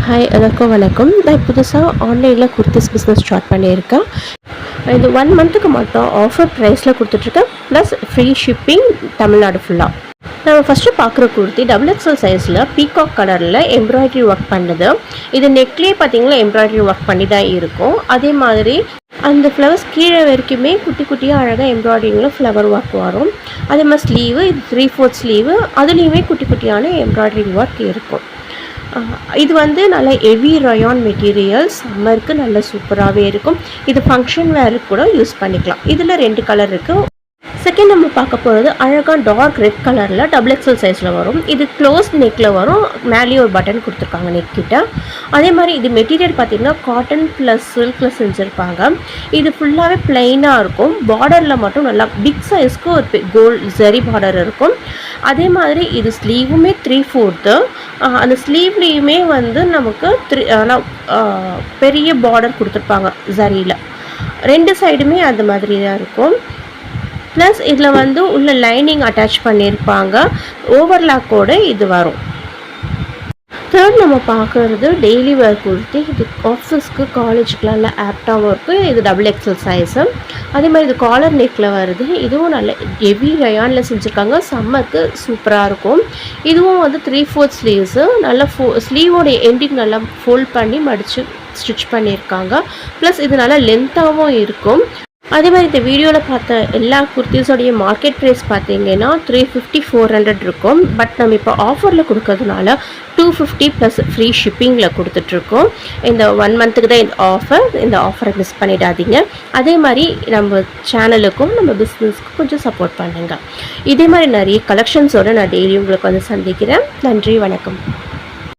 Hi எல்லாருக்கும் வணக்கம். நான் புதுசாக ஆன்லைனில் குர்த்திஸ் பிஸ்னஸ் ஸ்டார்ட் பண்ணியிருக்கேன். இது 1 மந்த்துக்கு மட்டும் ஆஃபர் ப்ரைஸில் கொடுத்துட்ருக்கேன். ப்ளஸ் ஃப்ரீ ஷிப்பிங் தமிழ்நாடு ஃபுல்லாக. நம்ம ஃபஸ்ட்டு பார்க்குற குர்த்தி XXL சைஸில் பீகாக் கலரில் எம்ப்ராய்டரி ஒர்க் பண்ணுது. இது நெக்லேயே பார்த்தீங்கன்னா எம்ப்ராய்டரி ஒர்க் பண்ணி தான் இருக்கும். அதே மாதிரி அந்த ஃப்ளவர்ஸ் கீழே வரைக்குமே குட்டி குட்டியாக அழகாக எம்ப்ராய்டரிங்கில் ஃப்ளவர் ஒர்க் வரும். அதே மாதிரி ஸ்லீவு, இது 3/4 ஸ்லீவு, அதுலேயுமே குட்டி குட்டியான எம்ப்ராய்டரி ஒர்க் இருக்கும். இது வந்து நல்ல ஹெவி ரயான் மெட்டீரியல், சம்மருக்கு நல்ல சூப்பராகவே இருக்கும். இது ஃபங்க்ஷன் வேருக்கு கூட யூஸ் பண்ணிக்கலாம். இதில் 2 கலர் இருக்குது. செகண்ட் நம்ம பார்க்க போகிறது அழகாக டார்க் ரெட் கலரில் XXL சைஸில் வரும். இது க்ளோஸ் நெக்கில் வரும். மேலேயே ஒரு பட்டன் கொடுத்துருக்காங்க நெக் கிட்ட. அதே மாதிரி இது மெட்டீரியல் பார்த்திங்கன்னா காட்டன் ப்ளஸ் சில்கில் செஞ்சுருப்பாங்க. இது ஃபுல்லாகவே ப்ளைனாக இருக்கும். பார்டரில் மட்டும் நல்லா பிக் சைஸ்க்கு ஒரு கோல்ட் ஜரி பார்டர் இருக்கும். அதே மாதிரி இது ஸ்லீவுமே 3/4. அந்த ஸ்லீவ்லேயுமே வந்து நமக்கு பெரிய பார்டர் கொடுத்துருப்பாங்க ஜரியில். 2 சைடுமே அந்த மாதிரி தான் இருக்கும். ப்ளஸ் இதில் வந்து உள்ள லைனிங் அட்டாச் பண்ணியிருப்பாங்க. ஓவர்லாக்கோடு இது வரும். தேர்ட் நம்ம பார்க்குறது டெய்லி வேர் குர்த்தி. இது ஆஃபீஸ்க்கு காலேஜுக்குலாம் நல்லா ஆப்டாகவும் இருக்குது. இது XXL சைஸு. அதே மாதிரி இது காலர் நெக்கில் வருது. இதுவும் நல்ல ஹெவி ரயானில் செஞ்சுருக்காங்க. சம்மருக்கு சூப்பராக இருக்கும். இதுவும் வந்து 3/4 ஸ்லீவ்ஸு. நல்லா ஸ்லீவோடைய எண்டிங் நல்லா ஃபோல்ட் பண்ணி மடித்து ஸ்டிச் பண்ணியிருக்காங்க. ப்ளஸ் இது நல்லா லென்த்தாகவும் இருக்கும். அதே மாதிரி இந்த வீடியோவில் பார்த்த எல்லா குர்த்திஸோடைய மார்க்கெட் ப்ரைஸ் பார்த்தீங்கன்னா 350-400 இருக்கும். பட் நம்ம இப்போ ஆஃபரில் கொடுக்கறதுனால 250 ப்ளஸ் ஃப்ரீ ஷிப்பிங்கில் கொடுத்துட்ருக்கோம். இந்த 1 மந்த்துக்கு தான் இந்த ஆஃபரை மிஸ் பண்ணிடாதீங்க. அதே மாதிரி நம்ம சேனலுக்கும் நம்ம பிஸ்னஸ்க்கும் கொஞ்சம் சப்போர்ட் பண்ணுங்கள். இதே மாதிரி நிறைய கலெக்ஷன்ஸோடு நான் டெய்லி உங்களுக்கு வந்து சந்திக்கிறேன். நன்றி, வணக்கம்.